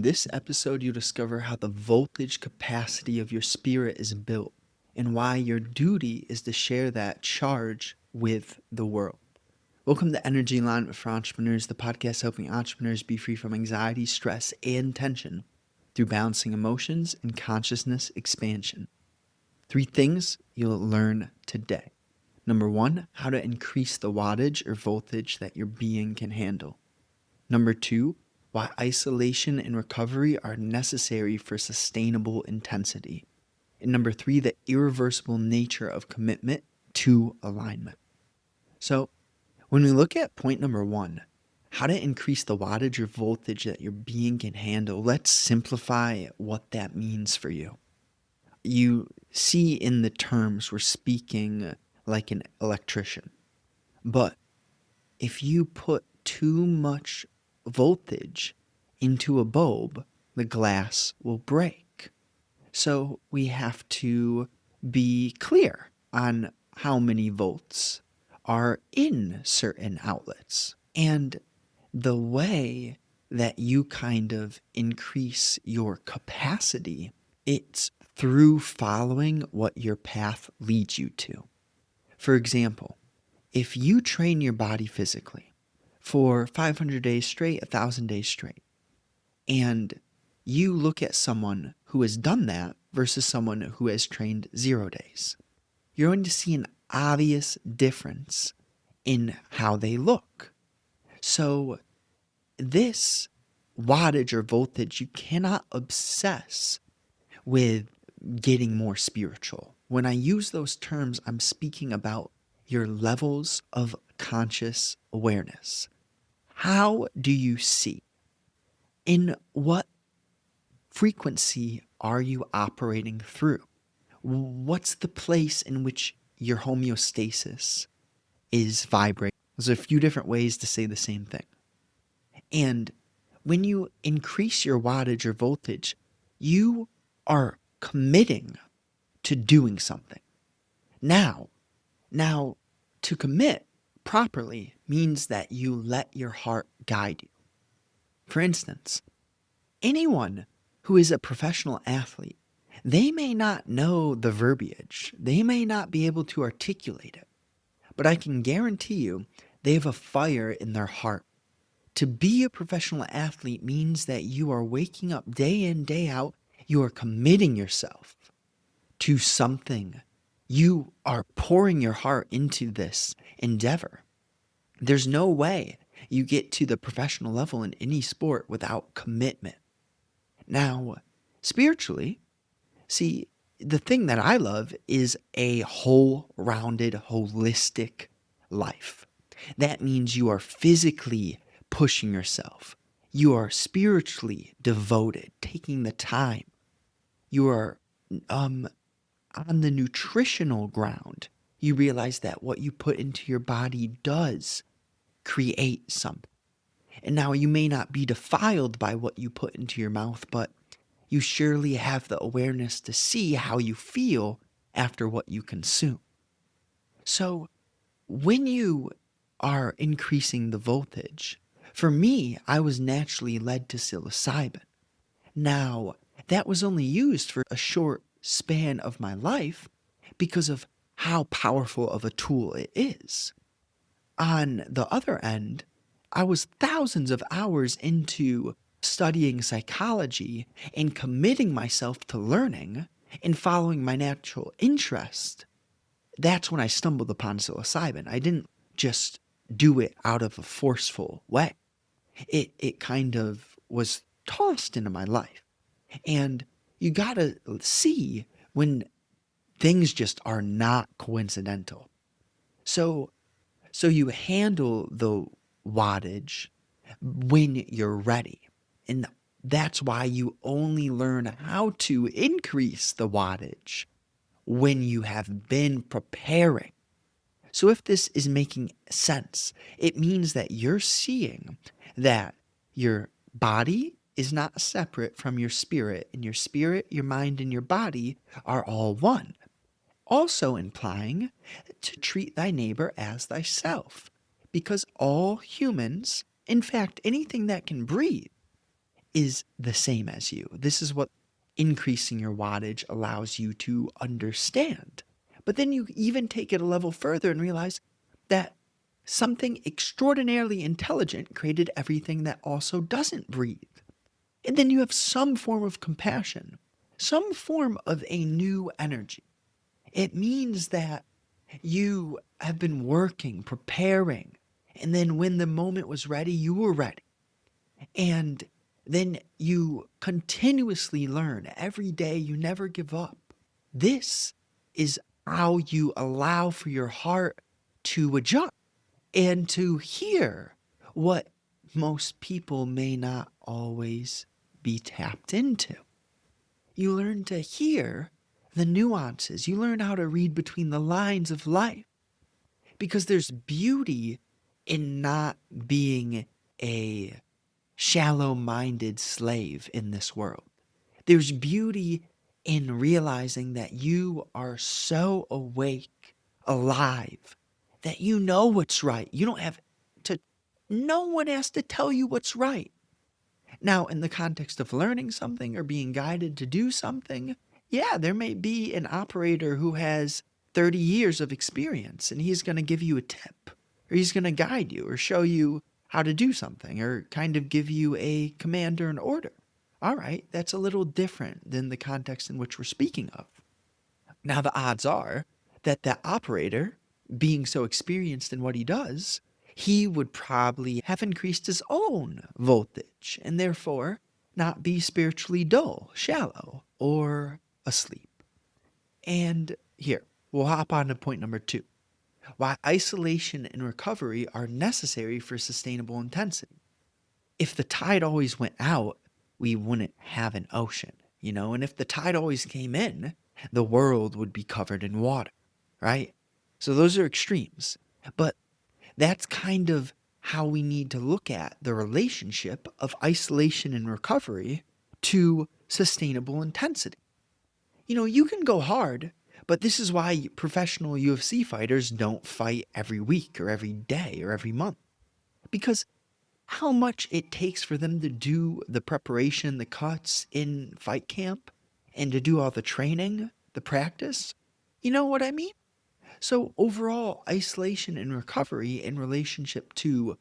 this episode, you'll discover how the voltage capacity of your spirit is built and why your duty is to share that charge with the world. Welcome to Energy Alignment for Entrepreneurs, the podcast helping entrepreneurs be free from anxiety, stress, and tension through balancing emotions and consciousness expansion. 3 things you'll learn today. Number 1, how to increase the wattage or voltage that your being can handle. Number 2, why isolation and recovery are necessary for sustainable intensity. And number 3, the irreversible nature of commitment to alignment. So, when we look at point number 1, how to increase the wattage or voltage that your being can handle, let's simplify what that means for you. You see in the terms we're speaking like an electrician. But if you put too much voltage into a bulb, the glass will break. So we have to be clear on how many volts are in certain outlets. And the way that you kind of increase your capacity, it's through following what your path leads you to. For example, if you train your body physically for 500 days straight, 1,000 days straight, and you look at someone who has done that versus someone who has trained 0 days, you're going to see an obvious difference in how they look. So this wattage or voltage, you cannot obsess with getting more spiritual. When I use those terms, I'm speaking about your levels of conscious awareness. How do you see? In what frequency are you operating through? What's the place in which your homeostasis is vibrating? There's a few different ways to say the same thing. And when you increase your wattage or voltage, you are committing to doing something. Now, to commit properly means that you let your heart guide you. For instance, anyone who is a professional athlete, they may not know the verbiage. They may not be able to articulate it. But I can guarantee you they have a fire in their heart. To be a professional athlete means that you are waking up day in, day out. You are committing yourself to something. You are pouring your heart into this endeavor. There's no way you get to the professional level in any sport without commitment. Now, spiritually, see, the thing that I love is a whole-rounded, holistic life. That means you are physically pushing yourself. You are spiritually devoted, taking the time. You are on the nutritional ground. You realize that what you put into your body does create something. And now you may not be defiled by what you put into your mouth, but you surely have the awareness to see how you feel after what you consume. So when you are increasing the voltage, for me, I was naturally led to psilocybin. Now, that was only used for a short span of my life because of how powerful of a tool it is. On the other end, I was thousands of hours into studying psychology and committing myself to learning and following my natural interest. That's when I stumbled upon psilocybin. I didn't just do it out of a forceful way. It kind of was tossed into my life. And you gotta see when things just are not coincidental. So you handle the wattage when you're ready. And that's why you only learn how to increase the wattage when you have been preparing. So if this is making sense, it means that you're seeing that your body is not separate from your spirit, and your spirit, your mind, and your body are all one. Also implying to treat thy neighbor as thyself, because all humans, in fact, anything that can breathe, is the same as you. This is what increasing your wattage allows you to understand. But then you even take it a level further and realize that something extraordinarily intelligent created everything that also doesn't breathe. And then you have some form of compassion, some form of a new energy. It means that you have been working, preparing, and then when the moment was ready, you were ready. And then you continuously learn every day, you never give up. This is how you allow for your heart to adjust and to hear what most people may not always be tapped into. You learn to hear the nuances. You learn how to read between the lines of life because there's beauty in not being a shallow minded slave in this world. There's beauty in realizing that you are so awake, alive, that you know what's right. You don't have to, no one has to tell you what's right. Now, in the context of learning something or being guided to do something, yeah, there may be an operator who has 30 years of experience and he's going to give you a tip or he's going to guide you or show you how to do something or kind of give you a command or an order. All right, that's a little different than the context in which we're speaking of. Now, the odds are that that operator, being so experienced in what he does, he would probably have increased his own voltage and therefore not be spiritually dull, shallow, or asleep. And here, we'll hop on to point number 2. Why isolation and recovery are necessary for sustainable intensity. If the tide always went out, we wouldn't have an ocean, and if the tide always came in, the world would be covered in water, right? So those are extremes. But that's kind of how we need to look at the relationship of isolation and recovery to sustainable intensity. You can go hard, but this is why professional UFC fighters don't fight every week or every day or every month. Because how much it takes for them to do the preparation, the cuts in fight camp, and to do all the training, the practice. You know what I mean? So overall, isolation and recovery in relationship to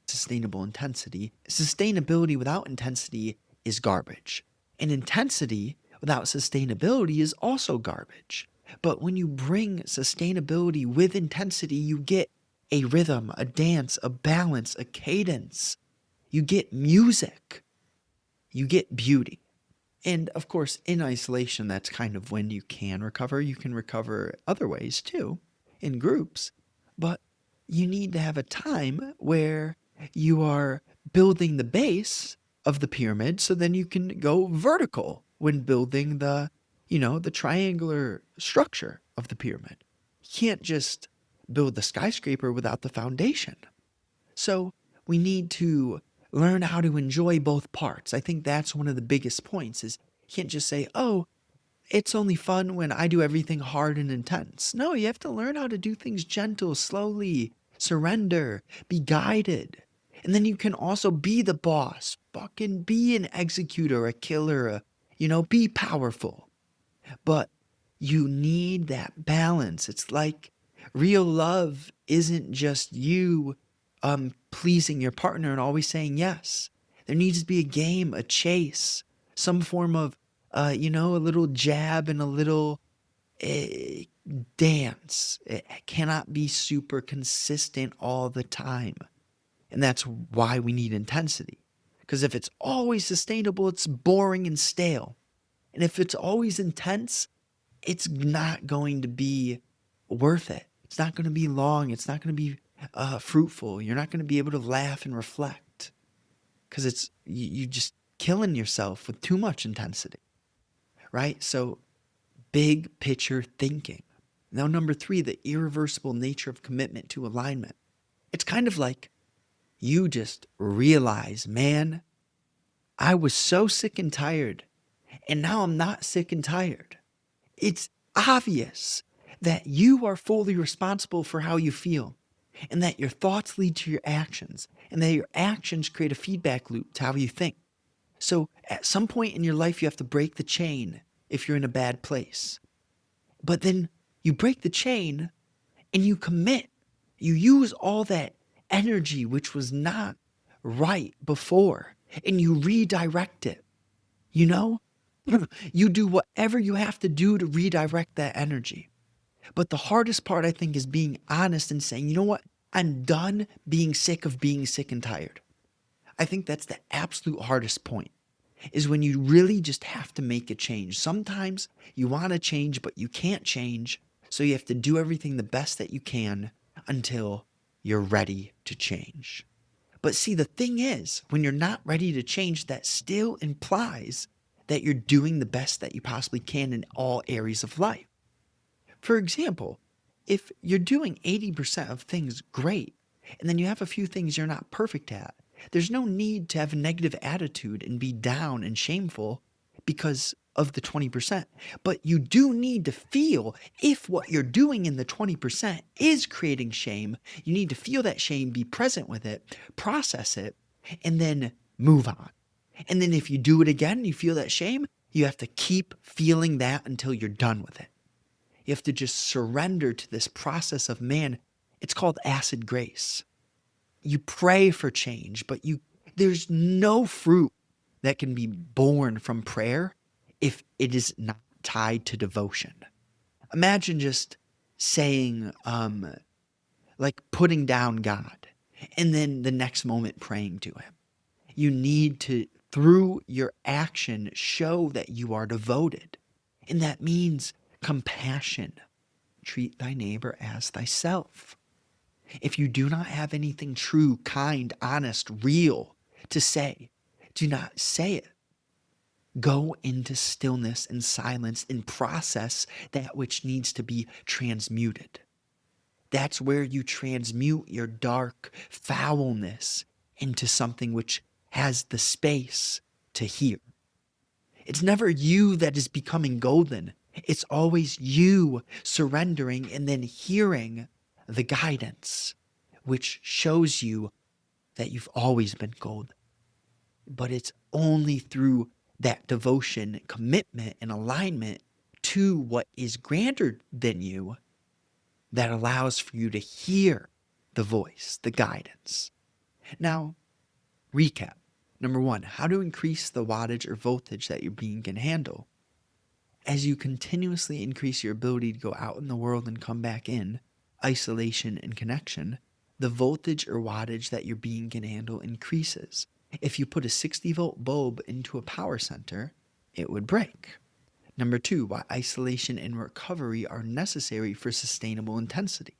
sustainable intensity, sustainability without intensity is garbage. And intensity without sustainability is also garbage. But when you bring sustainability with intensity, you get a rhythm, a dance, a balance, a cadence. You get music. You get beauty. And of course, in isolation, that's kind of when you can recover. You can recover other ways too, in groups. But you need to have a time where you are building the base of the pyramid so then you can go vertical when building the triangular structure of the pyramid. You can't just build the skyscraper without the foundation. So we need to learn how to enjoy both parts. I think that's one of the biggest points is you can't just say, oh, it's only fun when I do everything hard and intense. No, you have to learn how to do things gentle, slowly, surrender, be guided. And then you can also be the boss, fucking be an executor, a killer, be powerful. But you need that balance. It's like real love isn't just you pleasing your partner and always saying yes. There needs to be a game, a chase, some form of, a little jab and a little dance. It cannot be super consistent all the time. And that's why we need intensity. Because if it's always sustainable, it's boring and stale. And if it's always intense, it's not going to be worth it. It's not going to be long. It's not going to be fruitful. You're not going to be able to laugh and reflect because you just killing yourself with too much intensity, right? So big picture thinking. Now, number 3, the irreversible nature of commitment to alignment. It's kind of like you just realize, man, I was so sick and tired, and now I'm not sick and tired. It's obvious that you are fully responsible for how you feel, and that your thoughts lead to your actions, and that your actions create a feedback loop to how you think. So at some point in your life, you have to break the chain if you're in a bad place. But then you break the chain and you commit. You use all that energy, which was not right before, and you redirect it. You know, you do whatever you have to do to redirect that energy. But the hardest part, I think, is being honest and saying, you know what? I'm done being sick of being sick and tired. I think that's the absolute hardest point, is when you really just have to make a change. Sometimes you want to change, but you can't change. So you have to do everything the best that you can until you're ready to change. But see, the thing is, when you're not ready to change, that still implies that you're doing the best that you possibly can in all areas of life. For example, if you're doing 80% of things great, and then you have a few things you're not perfect at, there's no need to have a negative attitude and be down and shameful because of the 20%. But you do need to feel if what you're doing in the 20% is creating shame, you need to feel that shame, be present with it, process it, and then move on. And then if you do it again, you feel that shame, you have to keep feeling that until you're done with it. You have to just surrender to this process of, man, it's called acid grace. You pray for change, but there's no fruit that can be born from prayer if it is not tied to devotion. Imagine just saying, like putting down God, and then the next moment praying to Him. You need to, through your action, show that you are devoted. And that means compassion. Treat thy neighbor as thyself. If you do not have anything true, kind, honest, real to say, do not say it. Go into stillness and silence and process that which needs to be transmuted. That's where you transmute your dark foulness into something which has the space to hear. It's never you that is becoming golden. It's always you surrendering and then hearing the guidance, which shows you that you've always been golden. But it's only through that devotion, commitment, and alignment to what is grander than you that allows for you to hear the voice, the guidance. Now, recap. Number one, how to increase the wattage or voltage that your being can handle. As you continuously increase your ability to go out in the world and come back in, isolation and connection, the voltage or wattage that your being can handle increases. If you put a 60-volt bulb into a power center, it would break. Number two, why isolation and recovery are necessary for sustainable intensity.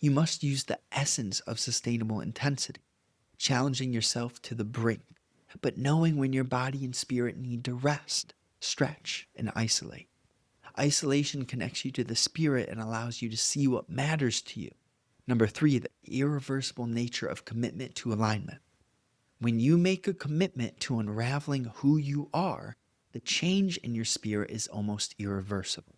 You must use the essence of sustainable intensity, challenging yourself to the brink, but knowing when your body and spirit need to rest, stretch, and isolate. Isolation connects you to the spirit and allows you to see what matters to you. Number three, the irreversible nature of commitment to alignment. When you make a commitment to unraveling who you are, the change in your spirit is almost irreversible.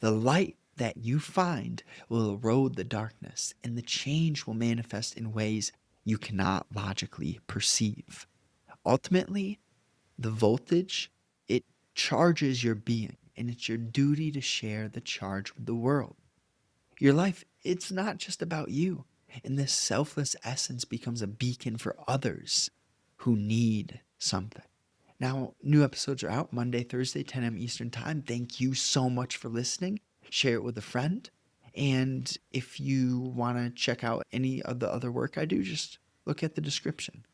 The light that you find will erode the darkness, and the change will manifest in ways you cannot logically perceive. Ultimately, the voltage, it charges your being, and it's your duty to share the charge with the world. Your life, it's not just about you, and this selfless essence becomes a beacon for others who need something. Now, new episodes are out Monday, Thursday, 10 a.m. Eastern Time. Thank you so much for listening. Share it with a friend. And if you want to check out any of the other work I do, just look at the description.